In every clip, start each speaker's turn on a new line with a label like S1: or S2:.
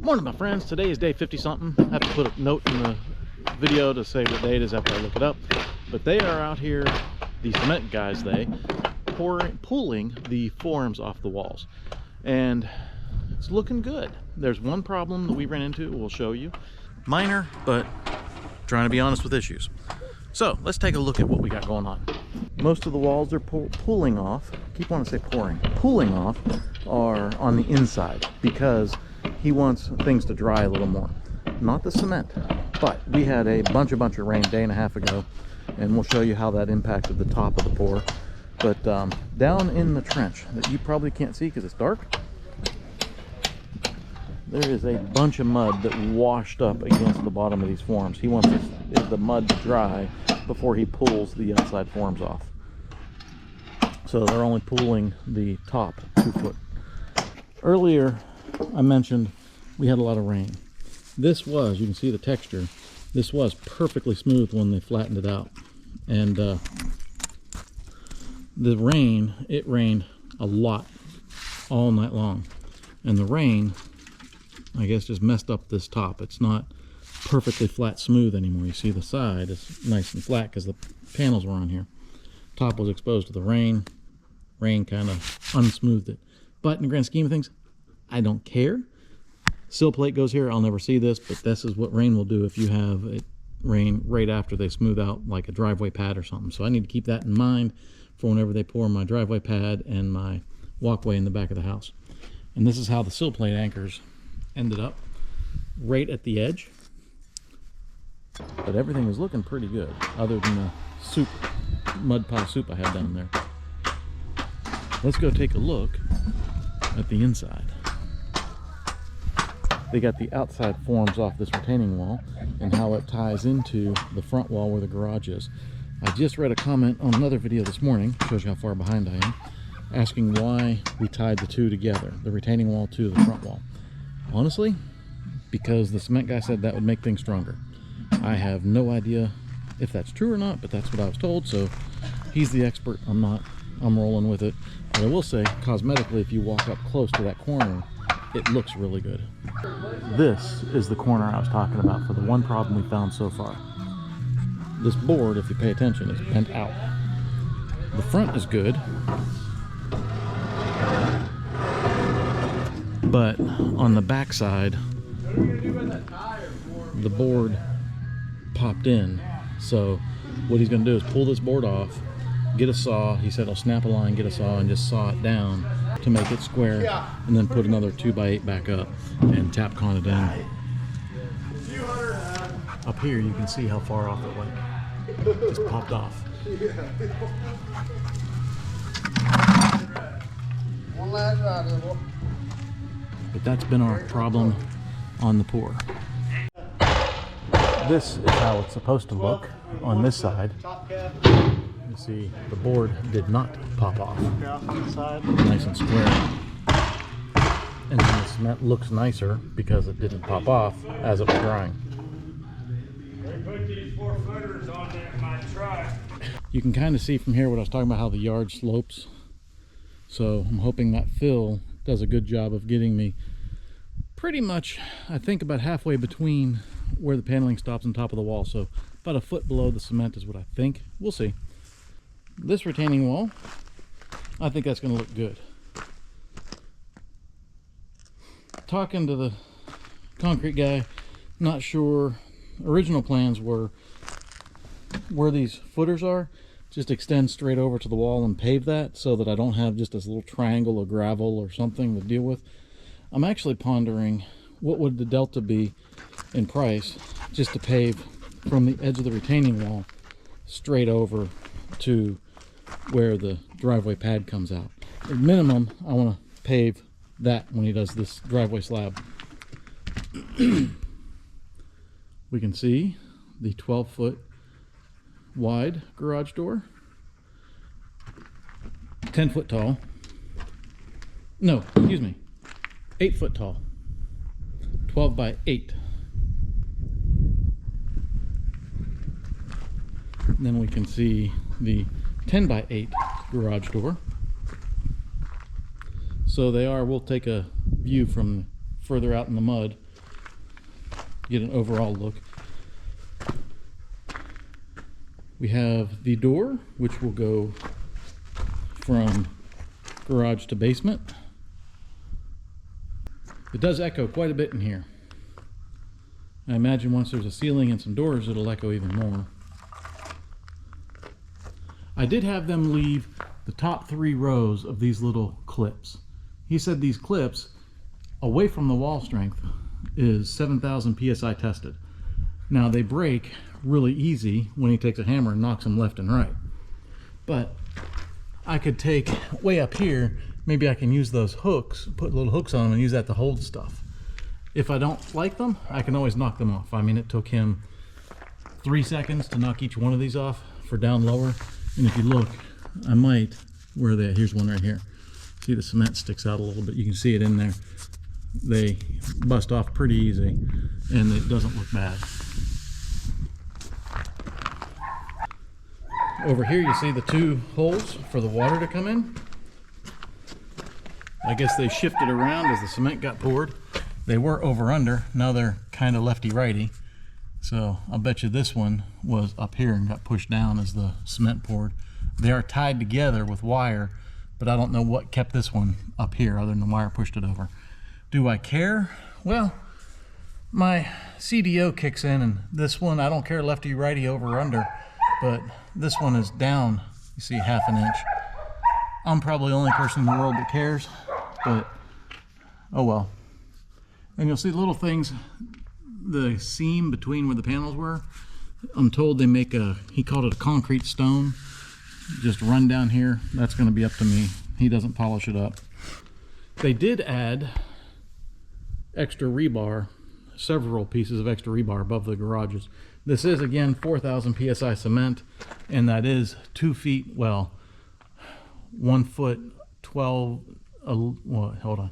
S1: Morning, my friends. Today is day 50 something. I have to put a note in the video to say what day it is after I look it up. But they are out here, the cement guys, pulling the forms off the walls. And it's looking good. There's one problem that we ran into, we'll show you. Minor, but trying to be honest with issues. So let's take a look at what we got going on. Most of the walls are pulling off. I keep wanting to say pouring. Pulling off are on the inside because he wants things to dry a little more. Not the cement, but we had a bunch of rain a day and a half ago, and we'll show you how that impacted the top of the pour. But down in the trench that you probably can't see because it's dark, there is a bunch of mud that washed up against the bottom of these forms. He wants the mud to dry before he pulls the outside forms off. So they're only pulling the top 2 foot. Earlier I mentioned we had a lot of rain. This was, you can see the texture, this was perfectly smooth when they flattened it out. And the rain, it rained a lot all night long. And the rain, I guess, just messed up this top. It's not perfectly flat smooth anymore. You see the side is nice and flat because the panels were on here. Top was exposed to the rain. Rain kind of unsmoothed it. But in the grand scheme of things, I don't care. Sill plate goes here. I'll never see this, but this is what rain will do if you have it rain right after they smooth out like a driveway pad or something. So I need to keep that in mind for whenever they pour my driveway pad and my walkway in the back of the house. And this is how the sill plate anchors ended up, right at the edge. But everything was looking pretty good, other than the soup, mud pie soup I had down there. Let's go take a look at the inside. They got the outside forms off this retaining wall and how it ties into the front wall where the garage is. I just read a comment on another video this morning, shows you how far behind I am, asking why we tied the two together, the retaining wall to the front wall. Honestly, because the cement guy said that would make things stronger. I have no idea if that's true or not, but that's what I was told, so he's the expert. I'm not. I'm rolling with it. But I will say, cosmetically, if you walk up close to that corner, it looks really good. This is the corner I was talking about for the one problem we found so far. This board, if you pay attention, is bent out. The front is good, but on the back side, the board popped in. So what he's going to do is pull this board off, get a saw. He said he'll snap a line, get a saw, and just saw it down to make it square, and then put another 2x8 back up and tap con it in. Up here you can see how far off it went. Just popped off. But that's been our problem on the pour. This is how it's supposed to look on this side. You see the board did not pop off. Nice and square. And then the cement looks nicer because it didn't pop off as it was drying.
S2: Put these 4-footers on my truck.
S1: You can kind of see from here what I was talking about, how the yard slopes. So I'm hoping that fill does a good job of getting me pretty much, I think, about halfway between where the paneling stops on top of the wall. So about a foot below the cement is what I think. We'll see. This retaining wall, I think that's going to look good. Talking to the concrete guy, not sure. Original plans were where these footers are, just extend straight over to the wall and pave that so that I don't have just this little triangle of gravel or something to deal with. I'm actually pondering what would the delta be in price just to pave from the edge of the retaining wall straight over to where the driveway pad comes out. At minimum, I want to pave that when he does this driveway slab. We can see the 12-foot wide garage door, 10-foot tall. No, excuse me, 8-foot tall, 12 by 8. And then we can see the 10 by 8 garage door. So they are, we'll take a view from further out in the mud get an overall look. We have the door, which will go from garage to basement. It does echo quite a bit in here. I imagine once there's a ceiling and some doors, it'll echo even more. I did have them leave the top 3 rows of these little clips. He said these clips, away from the wall strength, is 7,000 PSI tested. Now they break really easy when he takes a hammer and knocks them left and right. But I could take way up here, maybe I can use those hooks, put little hooks on them and use that to hold stuff. If I don't like them, I can always knock them off. I mean, it took him 3 seconds to knock each one of these off for down lower. And if you look, I might, where are they? Here's one right here. See, the cement sticks out a little bit. You can see it in there. They bust off pretty easy and it doesn't look bad. Over here you see the 2 holes for the water to come in. I guess they shifted around as the cement got poured. They were over under, now they're kind of lefty righty. So I'll bet you this one was up here and got pushed down as the cement poured. They are tied together with wire, but I don't know what kept this one up here other than the wire pushed it over. Do I care? Well, my CDO kicks in and this one, I don't care lefty righty over or under, but this one is down, you see, 1/2 inch. I'm probably the only person in the world that cares, but oh well. And you'll see little things, the seam between where the panels were. I'm told they make a, he called it a concrete stone, just run down here. That's going to be up to me. He doesn't polish it up. They did add extra rebar, several pieces of extra rebar above the garages. This is again 4,000 PSI cement, and that is 2 feet, well, 1 foot 12, well, hold on,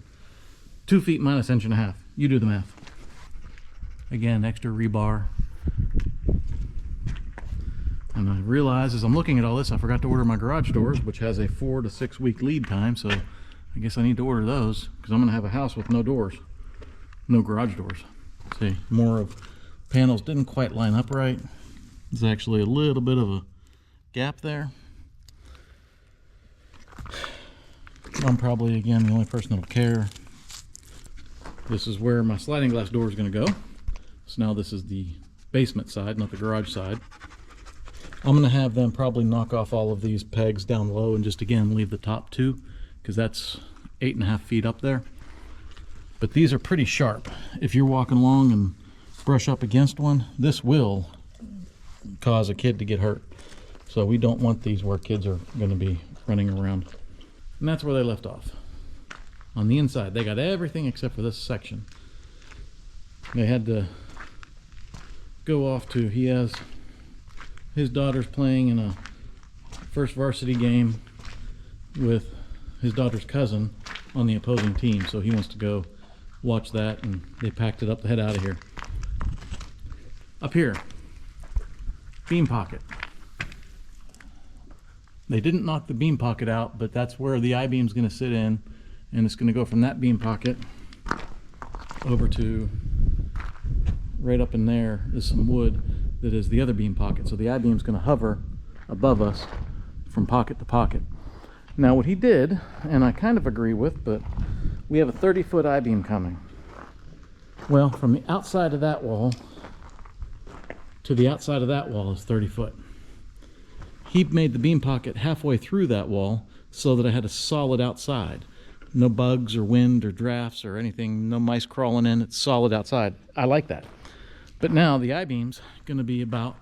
S1: 2 feet minus 1.5 inches. You do the math. Again, extra rebar. And I realize as I'm looking at all this, I forgot to order my garage doors, which has a 4 to 6 week lead time, so I guess I need to order those because I'm going to have a house with no doors, no garage doors. See, more of panels didn't quite line up right. There's actually a little bit of a gap there. I'm probably, again, the only person that'll care. This is where my sliding glass door is going to go. So now this is the basement side, not the garage side. I'm going to have them probably knock off all of these pegs down low and just, again, leave the top 2 because that's 8.5 feet up there. But these are pretty sharp. If you're walking along and brush up against one, this will cause a kid to get hurt. So we don't want these where kids are going to be running around. And that's where they left off. On the inside, they got everything except for this section. They had to go off to, he has his daughter's playing in a first varsity game with his daughter's cousin on the opposing team, so he wants to go watch that, and they packed it up to head out of here. Up here, beam pocket. They didn't knock the beam pocket out, but that's where the I-beam's going to sit in, and it's going to go from that beam pocket over to right up in there is some wood that is the other beam pocket. So the I-beam's going to hover above us from pocket to pocket. Now what he did, and I kind of agree with, but we have a 30-foot I-beam coming. Well, from the outside of that wall to the outside of that wall is 30 foot. He made the beam pocket halfway through that wall so that I had a solid outside. No bugs or wind or drafts or anything, no mice crawling in, it's solid outside. I like that. But now the I-beam's gonna be about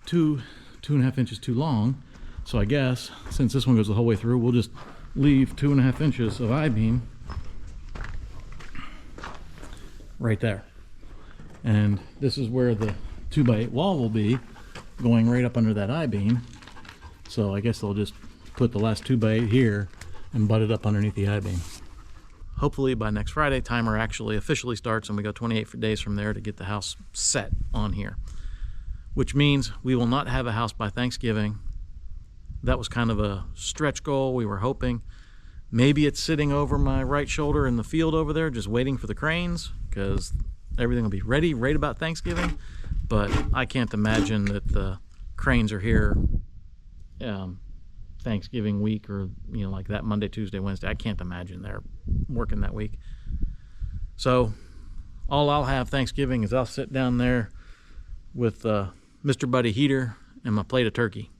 S1: 2.5 inches too long. So I guess, since this one goes the whole way through, we'll just leave 2.5 inches of I-beam right there. And this is where the 2x8 wall will be, going right up under that I-beam. So I guess they'll just put the last 2x8 here and butt it up underneath the I-beam. Hopefully by next Friday, timer actually officially starts and we go 28 days from there to get the house set on here. Which means we will not have a house by Thanksgiving. That was kind of a stretch goal. We were hoping. Maybe it's sitting over my right shoulder in the field over there, just waiting for the cranes, because everything will be ready right about Thanksgiving. But I can't imagine that the cranes are here Thanksgiving week, or like that Monday, Tuesday, Wednesday. I can't imagine they're working that week. So all I'll have Thanksgiving is I'll sit down there with Mr. Buddy heater and my plate of turkey.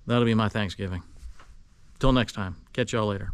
S1: That'll be my Thanksgiving. Till next time, catch y'all later.